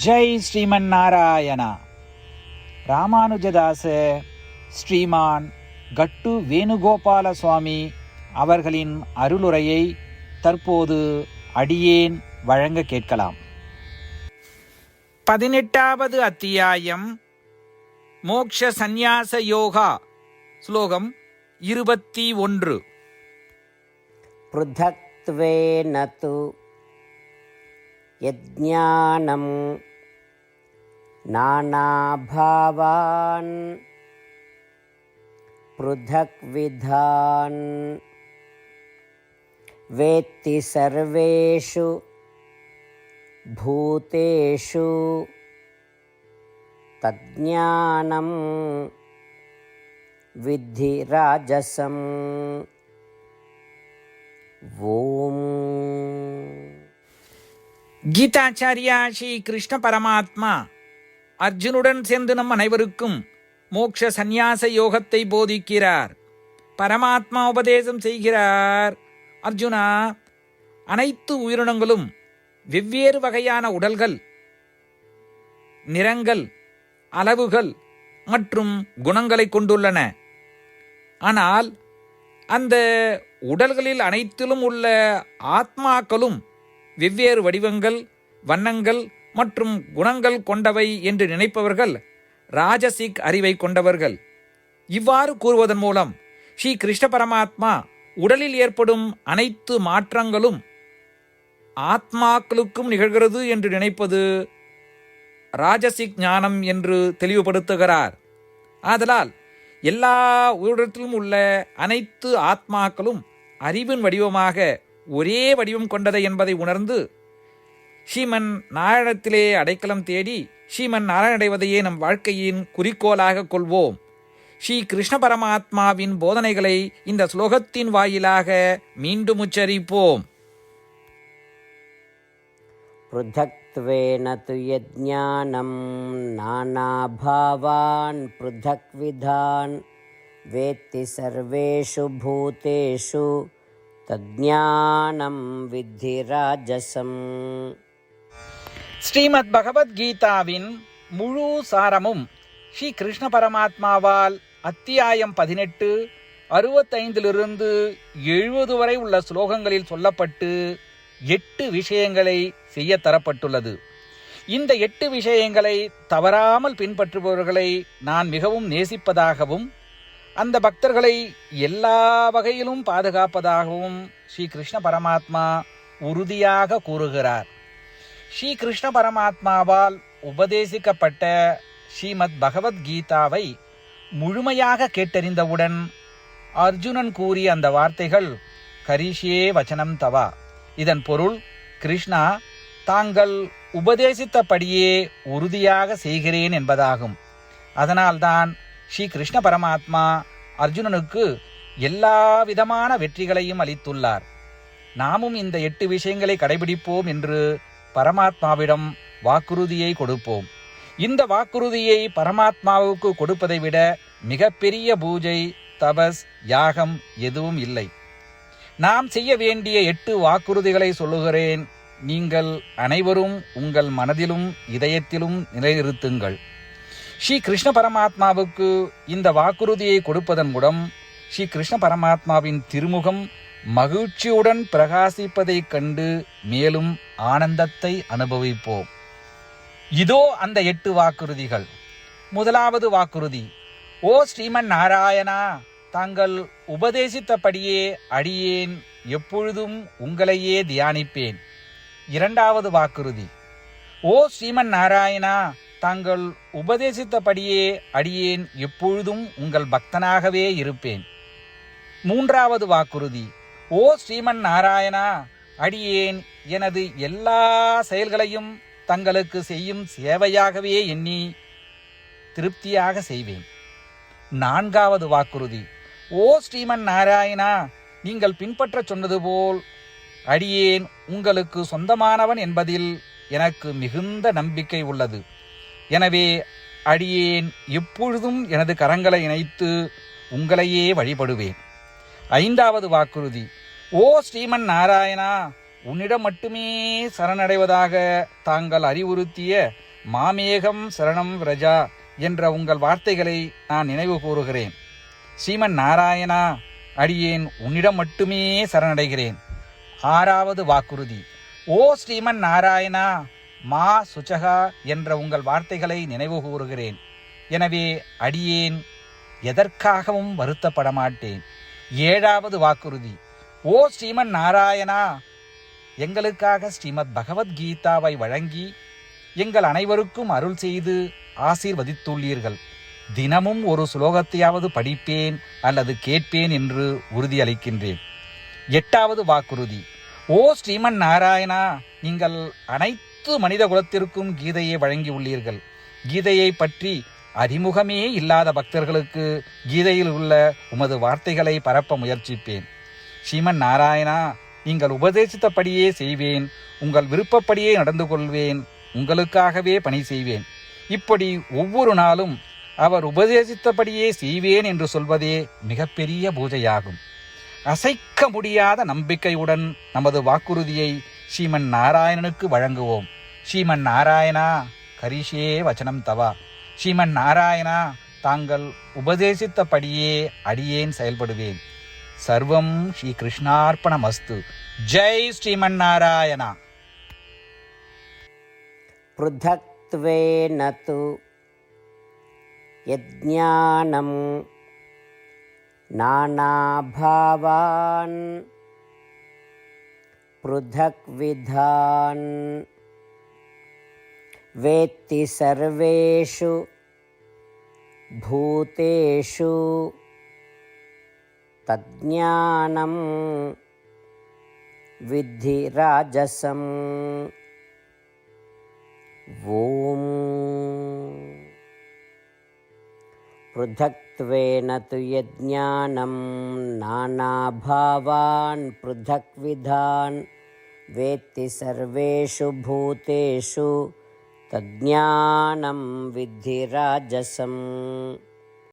ஜெய் ஸ்ரீமன் நாராயணா. ராமானுஜதாச ஸ்ரீமான் கட்டு வேணுகோபால சுவாமி அவர்களின் அருளுரையை தற்போது அடியேன் வழங்க கேட்கலாம். 18வது அத்தியாயம் மோக்ஷ சந்நியாச யோகா. ஸ்லோகம் 21. ப்ருதக்த்வேன து யஜ்ஞானம் நானாபாவான் ப்ருதக்விதான் வேத்தி சர்வேஷு பூதேஷு தஜ்ஞானம் வித்தி ராஜசம். ஓம். கீதாச்சாரியா ஸ்ரீ கிருஷ்ண பரமாத்மா அர்ஜுனுடன் சேர்ந்து நம் அனைவருக்கும் மோக்ஷ சந்நியாச யோகத்தை போதிக்கிறார். பரமாத்மா உபதேசம் செய்கிறார். அர்ஜுனா, அனைத்து உயிரினங்களும் வெவ்வேறு வகையான உடல்கள், நிறங்கள், அளவுகள் மற்றும் குணங்களை கொண்டுள்ளன. ஆனால் அந்த உடல்களில் அனைத்திலும் உள்ள ஆத்மாக்களும் வெவ்வேறு வடிவங்கள், வண்ணங்கள் மற்றும் குணங்கள் கொண்டவை என்று நினைப்பவர்கள் ராஜசிக் அறிவை கொண்டவர்கள். இவ்வாறு கூறுவதன் மூலம் ஸ்ரீ கிருஷ்ண பரமாத்மா உடலில் ஏற்படும் அனைத்து மாற்றங்களும் ஆத்மாக்களுக்கும் நிகழ்கிறது என்று நினைப்பது ராஜசிக் ஞானம் என்று தெளிவுபடுத்துகிறார். ஆதலால் எல்லா உயிரினத்திலும் உள்ள அனைத்து ஆத்மாக்களும் அறிவின் வடிவமாக ஒரே வடிவம் கொண்டதை என்பதை உணர்ந்து ஸ்ரீமன் நாராயணத்திலே அடைக்கலம் தேடி ஸ்ரீமன் நாராயண அடைவதையே நம் வாழ்க்கையின் குறிக்கோளாக கொள்வோம். ஸ்ரீ கிருஷ்ண பரமாத்மாவின் போதனைகளை இந்த ஸ்லோகத்தின் வாயிலாக மீண்டும் உச்சரிப்போம். ப்ருதக்த்வேன து யஜ்ஞானம் நானாபாவான் ப்ருதக்விதான் வேத்தி சர்வேஷு பூதேஷு தஜ்ஞானம் வித்தி ராஜசம். ஸ்ரீமத் பகவத்கீதாவின் முழு சாரமும் ஸ்ரீ கிருஷ்ண பரமாத்மாவால் அத்தியாயம் 18, 65 70 வரை உள்ள ஸ்லோகங்களில் சொல்லப்பட்டு 8 விஷயங்களை செய்ய தரப்பட்டுள்ளது. இந்த 8 விஷயங்களை தவறாமல் பின்பற்றுபவர்களை நான் மிகவும் நேசிப்பதாகவும் அந்த பக்தர்களை எல்லா வகையிலும் பாதுகாப்பதாகவும் ஸ்ரீ கிருஷ்ண பரமாத்மா உறுதியாக கூறுகிறார். ஸ்ரீ கிருஷ்ண பரமாத்மாவால் உபதேசிக்கப்பட்ட ஸ்ரீமத் பகவத்கீதாவை முழுமையாக கேட்டறிந்தவுடன் அர்ஜுனன் கூறிய அந்த வார்த்தைகள் கரிஷ்யே வச்சனம் தவா. இதன் பொருள், கிருஷ்ணா, தாங்கள் உபதேசித்தபடியே உறுதியாக செய்கிறேன் என்பதாகும். அதனால்தான் ஸ்ரீ கிருஷ்ண பரமாத்மா அர்ஜுனனுக்கு எல்லா விதமான வெற்றிகளையும் அளித்துள்ளார். நாமும் இந்த 8 விஷயங்களை கடைபிடிப்போம் என்று பரமாத்மாவிடம் வாக்குறுதியை கொடுப்போம். இந்த வாக்குறுதியை பரமாத்மாவுக்கு கொடுப்பதை விட மிகப்பெரிய பூஜை, தபஸ், யாகம் எதுவும் இல்லை. நாம் செய்ய வேண்டிய 8 வாக்குறுதிகளை சொல்லுகிறேன். நீங்கள் அனைவரும் உங்கள் மனதிலும் இதயத்திலும் நிலைநிறுத்துங்கள். ஸ்ரீ கிருஷ்ண பரமாத்மாவுக்கு இந்த வாக்குறுதியை கொடுப்பதன் மூலம் ஸ்ரீ கிருஷ்ண பரமாத்மாவின் திருமுகம் மகிழ்ச்சியுடன் பிரகாசிப்பதைக் கண்டு மேலும் ஆனந்தத்தை அனுபவிப்போம். இதோ அந்த 8 வாக்குறுதிகள். முதலாவது வாக்குறுதி: ஓ ஸ்ரீமன் நாராயணா, தாங்கள் உபதேசித்தபடியே அடியேன் எப்பொழுதும் உங்களையே தியானிப்பேன். இரண்டாவது வாக்குறுதி: ஓ ஸ்ரீமன் நாராயணா, தாங்கள் உபதேசித்தபடியே அடியேன் எப்பொழுதும் உங்கள் பக்தனாகவே இருப்பேன். மூன்றாவது வாக்குறுதி: ஓ ஸ்ரீமன் நாராயணா, அடியேன் எனது எல்லா செயல்களையும் தங்களுக்கு செய்யும் சேவையாகவே எண்ணி திருப்தியாக செய்வேன். நான்காவது வாக்குறுதி: ஓ ஸ்ரீமன் நாராயணா, நீங்கள் பின்பற்ற சொன்னது போல் அடியேன் உங்களுக்கு சொந்தமானவன் என்பதில் எனக்கு மிகுந்த நம்பிக்கை உள்ளது. எனவே அடியேன் எப்பொழுதும் எனது கரங்களை இணைத்து உங்களையே வழிபடுவேன். ஐந்தாவது வாக்குறுதி: ஓ ஸ்ரீமன் நாராயணா, உன்னிடம் மட்டுமே சரணடைவதாக தாங்கள் அறிவுறுத்திய மாமேகம் சரணம் விரஜா என்ற உங்கள் வார்த்தைகளை நான் நினைவு கூறுகிறேன். ஸ்ரீமன் நாராயணா, அடியேன் உன்னிடம் மட்டுமே சரணடைகிறேன். 6வது வாக்குறுதி. ஓ ஸ்ரீமன் நாராயணா, மா சுச்சகா என்ற உங்கள் வார்த்தைகளை நினைவு கூறுகிறேன். எனவே அடியேன் எதற்காகவும் வருத்தப்பட மாட்டேன். 7வது வாக்குறுதி. ஓ ஸ்ரீமன் நாராயணா, எங்களுக்காக ஸ்ரீமத் பகவத்கீதாவை வழங்கி எங்கள் அனைவருக்கும் அருள் செய்து ஆசீர்வதித்துள்ளீர்கள். தினமும் ஒரு ஸ்லோகத்தையாவது படிப்பேன் அல்லது கேட்பேன் என்று உறுதியளிக்கின்றேன். 8வது வாக்குறுதி. ஓ ஸ்ரீமன் நாராயணா, நீங்கள் அனைத்து மனித குலத்திற்கும் கீதையை வழங்கியுள்ளீர்கள். கீதையை பற்றி அறிமுகமே இல்லாத பக்தர்களுக்கு கீதையில் உள்ள உமது வார்த்தைகளை பரப்ப முயற்சிப்பேன். ஸ்ரீமன் நாராயணா, நீங்கள் உபதேசித்தபடியே செய்வேன். உங்கள் விருப்பப்படியே நடந்து கொள்வேன். உங்களுக்காகவே பணி செய்வேன். இப்படி ஒவ்வொரு நாளும் அவர் உபதேசித்தபடியே செய்வேன் என்று சொல்வதே மிகப்பெரிய பூஜையாகும். அசைக்க முடியாத நம்பிக்கையுடன் நமது வாக்குறுதியை ஸ்ரீமன் நாராயணனுக்கு வழங்குவோம். ஸ்ரீமன் நாராயணா, கரிஷே வச்சனம் தவா. ஸ்ரீமன் நாராயணா, தாங்கள் உபதேசித்தபடியே அடியேன் செயல்படுவேன். சர்வம் ஸ்ரீ கிருஷ்ணார்ப்பணமஸ்து. ஜெய் ஸ்ரீமன் நாராயணா. पृथक्त्वेन तु यज्ञानं नानाभावान् पृथक्विधान् वेत्ति सर्वेषु भूतेषु तज्ज्ञानं विद्धि राजसम्. ॐ पृथक्त्वेन तु यज्ञानं नानाभावान् पृथक्विधान् वेत्ति सर्वेषु भूतेषु तज्ज्ञानं विद्धि राजसम्.